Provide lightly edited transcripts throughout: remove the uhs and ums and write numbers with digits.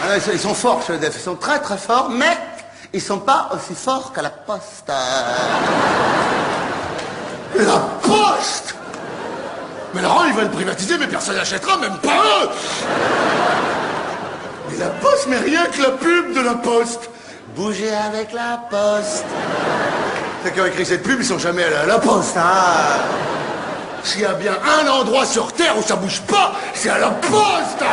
Ah, ils sont forts, chez EDF. Ils sont très très forts, mais ils sont pas aussi forts qu'à la poste. La poste! Mais Laurent, ils veulent privatiser, mais personne n'achètera, même pas eux! Mais la poste, mais rien que la pub de la poste! Bouger avec la poste. Ceux qui ont écrit cette pub, ils sont jamais allés à la poste, hein? S'il y a bien un endroit sur Terre où ça bouge pas, c'est à la poste!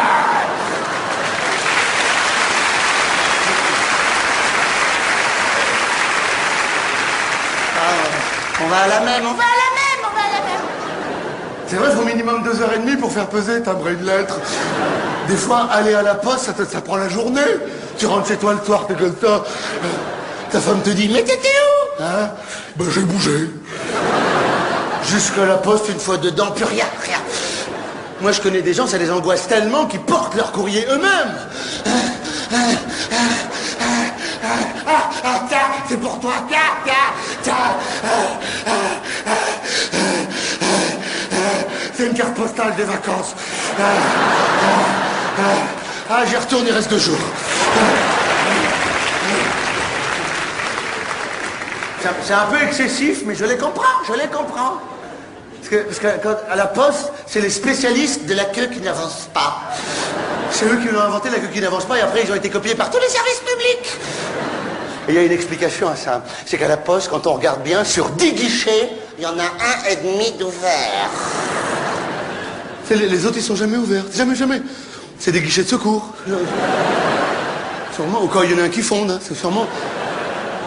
On va à la même, on va à la même, on va à la même. C'est vrai, il faut minimum 2h30 pour faire peser, timbrer une lettre. Des fois, aller à la poste, ça prend la journée. Tu rentres chez toi le soir, t'es comme ça. Ta femme te dit, mais t'étais où? Hein? Ben, j'ai bougé. Jusqu'à la poste, une fois dedans, plus rien, rien. Moi, je connais des gens, ça les angoisse tellement qu'ils portent leur courrier eux-mêmes. Tiens, c'est pour toi, tiens. C'est une carte postale des vacances. J'y retourne, il reste 2 jours. C'est un peu excessif, mais je les comprends. Parce que à la poste, c'est les spécialistes de la queue qui n'avance pas. C'est eux qui l'ont inventé, la queue qui n'avance pas, et après ils ont été copiés par tous les services publics. Et il y a une explication à ça. C'est qu'à la poste, quand on regarde bien, sur 10 guichets, il y en a 1,5 d'ouverts. Les autres, ils sont jamais ouverts. Jamais. C'est des guichets de secours. Sûrement, ou quand il y en a un qui fonde, hein, c'est sûrement...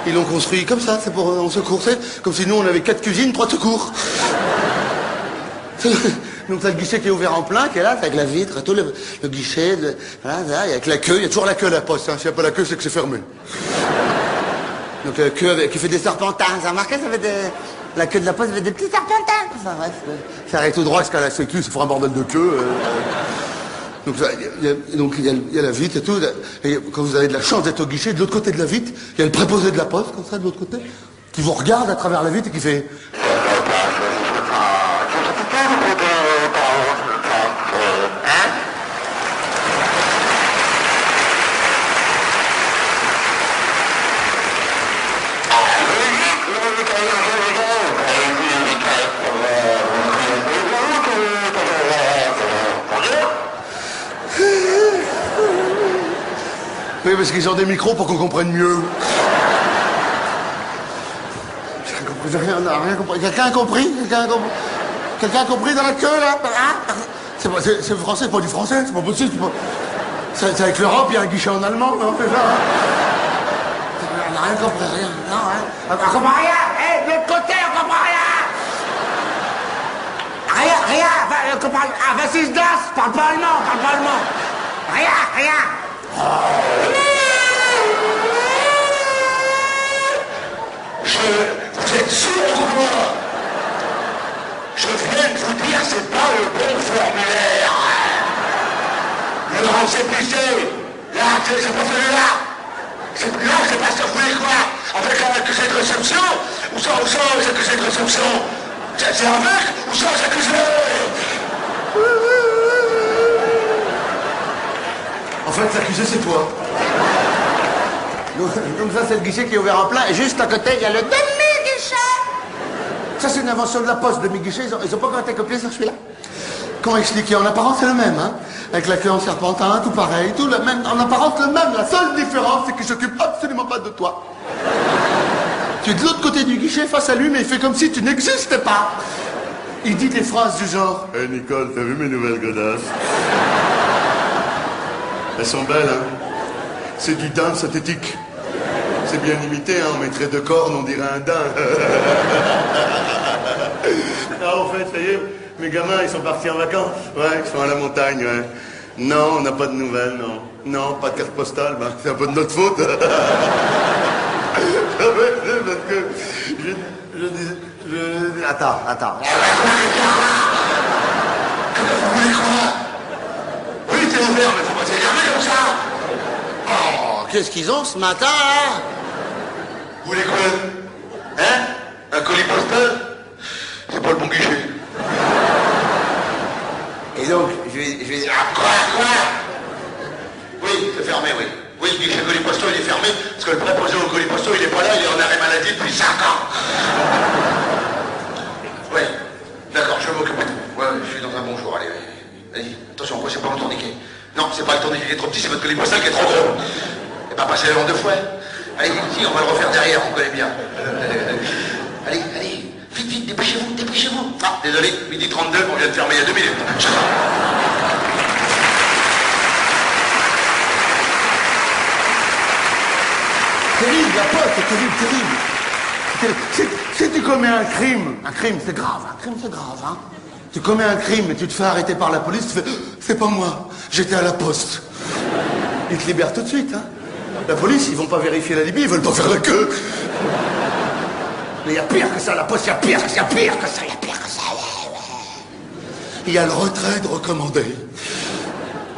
Ils l'ont construit comme ça, c'est pour en secours. C'est comme si nous, on avait 4 cuisines, 3 secours. Donc t'as le guichet qui est ouvert en plein, qui est là, avec la vitre, et tout le guichet, voilà, avec la queue. Il y a toujours la queue à la poste. Hein. S'il n'y a pas la queue, c'est que c'est fermé. Donc la queue qui fait des serpentins. Vous avez remarqué, ça fait des... La queue de la poste, ça fait des petits serpentins. Enfin, bref, ça arrive tout droit jusqu'à la sécu, c'est pour un bordel de queue. Donc il y a la vitre et tout. Et quand vous avez de la chance d'être au guichet, de l'autre côté de la vitre, il y a le préposé de la poste, comme ça, de l'autre côté, qui vous regarde à travers la vitre et qui fait... Oui, parce qu'ils ont des micros pour qu'on comprenne mieux. J'ai rien compris. Quelqu'un a compris? Quelqu'un a compris dans la queue, là? C'est français, pas du français, c'est pas possible. C'est avec l'Europe, il y a un guichet en allemand, non? C'est ça, hein? On n'a rien compris, rien. Non, hein? On comprend rien! De l'autre côté, on comprend rien! Rien! Vas-y, se das! Parle pas allemand! Rien! Vous êtes sourds ou quoi? Je viens de vous dire, c'est pas le bon formulaire. Le grand CPC, là, c'est pas celui-là. Là, c'est pas ça, vous voulez quoi? Avec l'accusé de réception ou sans l'accusé de réception? C'est avec ou sans accusé? En fait, l'accusé, c'est toi. Comme ça, c'est le guichet qui est ouvert en plein. Et juste à côté, il y a le demi-guichet. Ça, c'est une invention de la poste, demi-guichet. Ils ont pas encore été copiés sur celui-là. Comment expliquer? En apparence, c'est le même, hein. Avec la queue en serpentin, tout pareil, tout le même. En apparence, le même. La seule différence, c'est qu'il s'occupe absolument pas de toi. Tu es de l'autre côté du guichet, face à lui, mais il fait comme si tu n'existais pas. Il dit des phrases du genre... Hey Nicole, t'as vu mes nouvelles godasses? Elles sont belles, hein? C'est du daim synthétique. C'est bien imité, hein? On mettrait 2 cornes, on dirait un daim. Ah, en fait, ça y est, mes gamins, ils sont partis en vacances. Ouais, ils sont à la montagne, ouais. Non, on n'a pas de nouvelles, non. Non, pas de carte postale, ben, c'est un peu de notre faute. Parce que je... Attends. Vous voulez quoi? Oui, t'es ouvert, mais faut pas s'énerver comme ça. Oh, qu'est-ce qu'ils ont ce matin, là? Vous voulez quoi? Hein? Un colis postal? C'est pas le bon guichet. Et donc, je vais dire... Quoi? Oui, c'est fermé, oui. c'est pas mon tourniquet. Non, c'est pas le tourniquet qui est trop petit, c'est votre collier postal qui est trop gros. Et pas passer le long deux fois. Allez, ici, on va le refaire derrière, on connaît bien. Allez, vite, vite, dépêchez-vous, dépêchez-vous. Ah, désolé, 12h32, on vient de fermer il y a 2 minutes. Terrible, la poste, c'est terrible. Si tu commets un crime c'est grave, hein. Tu commets un crime et tu te fais arrêter par la police, tu fais « c'est pas moi, j'étais à la poste ». Ils te libèrent tout de suite, hein. La police, ils vont pas vérifier la Libye, ils veulent pas faire la queue. Mais il y a pire que ça, la poste, il y a pire que ça. Il y a le retrait de recommandé.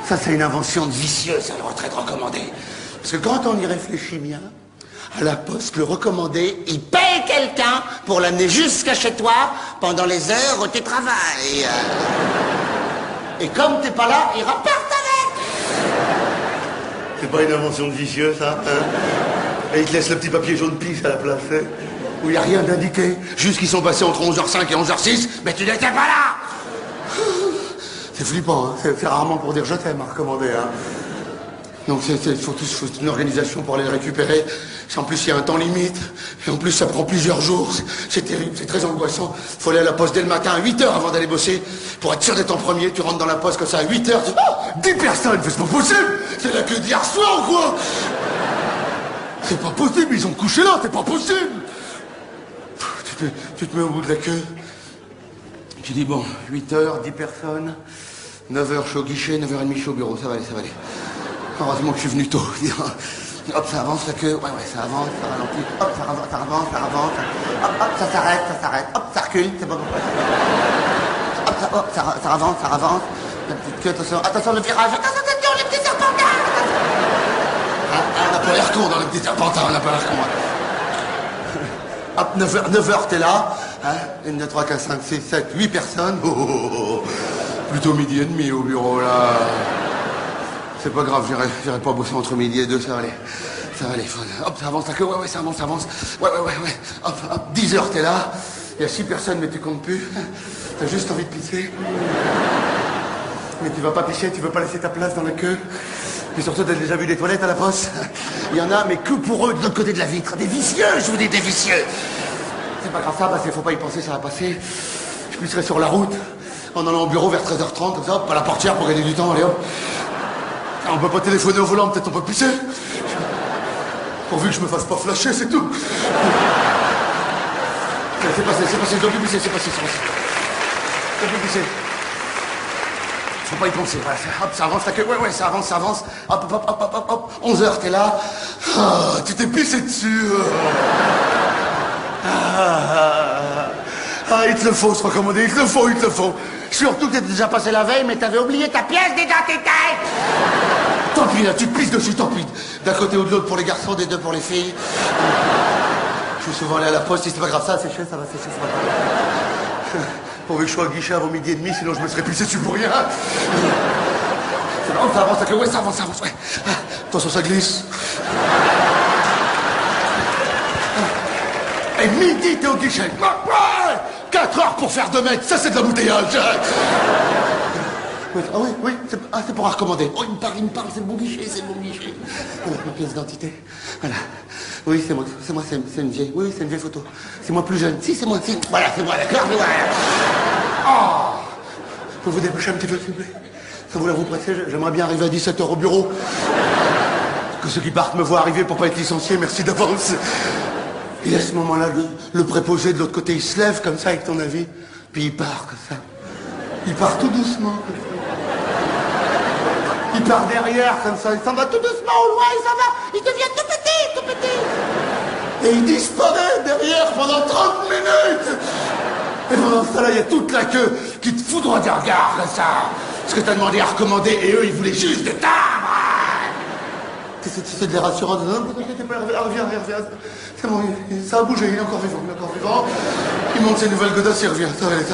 Ça, c'est une invention de vicieux, ça, le retrait de recommandé. Parce que quand on y réfléchit bien, à la poste, le recommandé, il paye quelqu'un pour l'amener jusqu'à chez toi pendant les heures où tu travailles. Et comme t'es pas là, il repart avec. C'est pas une invention de vicieux, ça, hein? Et il te laisse le petit papier jaune pisse à la place, hein, où il n'y a rien d'indiqué. Juste qu'ils sont passés entre 11h05 et 11h06, mais tu n'étais pas là. C'est flippant, hein. C'est rarement pour dire je t'aime à recommander, hein. Donc il faut une organisation pour aller le récupérer. En plus, il y a un temps limite. Et en plus, ça prend plusieurs jours. C'est terrible, c'est très angoissant. Il faut aller à la poste dès le matin, à 8h avant d'aller bosser. Pour être sûr d'être en premier, tu rentres dans la poste comme ça à 8h. Tu dis, oh, 10 personnes, mais c'est pas possible. C'est la queue d'hier soir ou quoi? C'est pas possible, ils ont couché là, c'est pas possible. Tu te mets au bout de la queue. Tu dis, bon, 8h, 10 personnes. 9h, je suis au guichet, 9h30, je suis au bureau. Ça va aller. Heureusement que je suis venu tôt. Hop, ça avance la queue. Ouais, ça avance, ça ralentit. Hop, ça avance. Hop, ça s'arrête. Hop, ça recule, c'est pas pourquoi. Hop, ça avance. La petite queue, attention, le virage. Attention, les petits serpentins. On n'a pas l'air con dans les petits serpentins, on n'a pas l'air con. Hop, 9h, t'es là. Hein, 1, 2, 3, 4, 5, 6, 7, 8 personnes. Oh. Plutôt 12h30 au bureau, là. C'est pas grave, j'irai pas bosser entre midi et 2, ça va aller. Hop, ça avance, ouais, ça avance. Ouais. Hop, 10h, t'es là. Il y a 6 personnes, mais tu comptes plus. T'as juste envie de pisser. Mais tu vas pas pisser, tu veux pas laisser ta place dans la queue. Puis surtout, t'as déjà vu des toilettes à la poste. Il y en a, mais que pour eux, de l'autre côté de la vitre. Des vicieux, je vous dis, des vicieux. C'est pas grave ça, parce qu'il faut pas y penser, ça va passer. Je pisserai sur la route, en allant au bureau vers 13h30, comme ça, hop, à la portière pour gagner du temps, allez hop. On peut pas téléphoner au volant, peut-être on peut pisser. Pourvu que je me fasse pas flasher, c'est tout. C'est passé, je dois plus pisser, c'est passé. Je dois plus pisser. Faut pas y penser, voilà. Hop, ça avance, ouais, ça avance. Hop. 11h, t'es là. Ah, tu t'es pissé dessus. Il te le faut, se recommander, il te le faut. Surtout que t'étais déjà passé la veille, mais t'avais oublié ta pièce d'identité. Tant pis, là, tu te pisses dessus, tant pis. D'un côté ou de l'autre pour les garçons, des deux pour les filles. Je suis souvent allé à la poste, si c'est pas grave, ça va sécher, c'est pas grave. Pourvu que je sois au guichet avant 12h30, sinon je me serais pissé dessus pour rien. C'est bon, ça avance, ouais. Attention, ça glisse. Et midi, t'es au guichet. 4 heures pour faire 2 mètres, ça c'est de l'embouteillage. Ah oui, c'est pour recommander. Oh, il me parle, c'est le bon guichet. Voilà, ma pièce d'identité. Voilà. Oui, c'est moi, c'est une vieille. Oui, c'est une vieille photo. C'est moi plus jeune. Si, c'est moi, si. Voilà, c'est moi, d'accord, voilà. Oh! Faut vous dépêcher un petit peu, s'il vous plaît. Ça vous pressez, j'aimerais bien arriver à 17h au bureau. Que ceux qui partent me voient arriver pour pas être licenciés, merci d'avance. Et à ce moment-là, le préposé de l'autre côté, il se lève comme ça avec ton avis, puis il part comme ça. Il part tout doucement comme ça. Il part derrière comme ça, il s'en va tout doucement au loin, il s'en va, il devient tout petit. Et il disparaît derrière pendant 30 minutes. Et pendant ce temps-là, il y a toute la queue qui te foudroie des regards comme ça. Parce que t'as demandé à recommander et eux, ils voulaient juste des timbres. C'est de les rassurants. Non, ne t'inquiète pas, reviens. C'est bon, ça a bougé, il est encore vivant. Il monte ses nouvelles godasses, il revient. Ça va aller.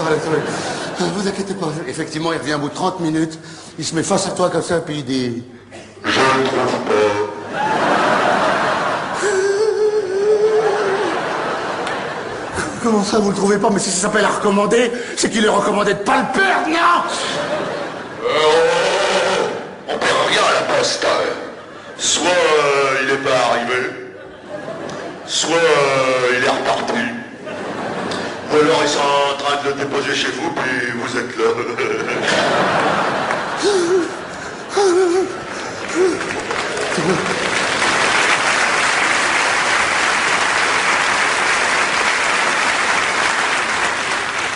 Vous inquiétez pas. Effectivement, il revient au bout de 30 minutes. Il se met face à toi comme ça, puis il dit... Comment ça, vous le trouvez pas? Mais si ça s'appelle à recommander, c'est qu'il est recommandé de pas le perdre, non? arrivé, soit il est reparti, ou alors ils sont en train de le déposer chez vous, puis vous êtes là.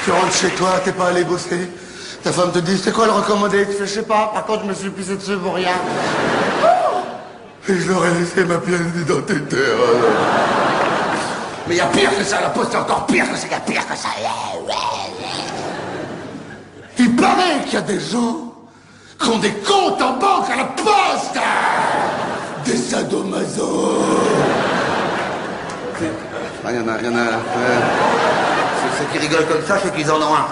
Tu rentres chez toi, t'es pas allé bosser. Ta femme te dit, c'est quoi le recommandé? Tu fais, je sais pas, par contre, je me suis pissé dessus pour rien. Et je leur ai laissé ma pièce d'identité. Mais il y a pire que ça, la poste, c'est encore pire que ça, il y a pire que ça. Il paraît qu'il y a des gens qui ont des comptes en banque à la poste. Des sadomaso. Il y en a. Ceux qui rigolent comme ça, c'est qu'ils en ont un.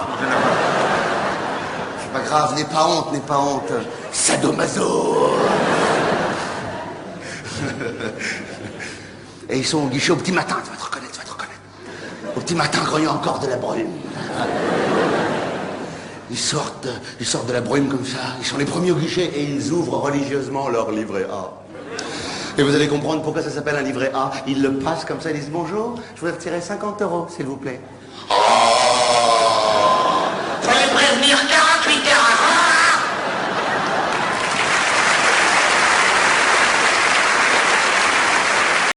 C'est pas grave, n'aie pas honte. Sadomaso. Et ils sont au guichet au petit matin, tu vas te reconnaître. Au petit matin, grognant encore de la brume. Ils sortent de la brume comme ça, ils sont les premiers au guichet et ils ouvrent religieusement leur livret A. Et vous allez comprendre pourquoi ça s'appelle un livret A. Ils le passent comme ça, ils disent bonjour, je voudrais retirer 50 €, s'il vous plaît. Fallait prévenir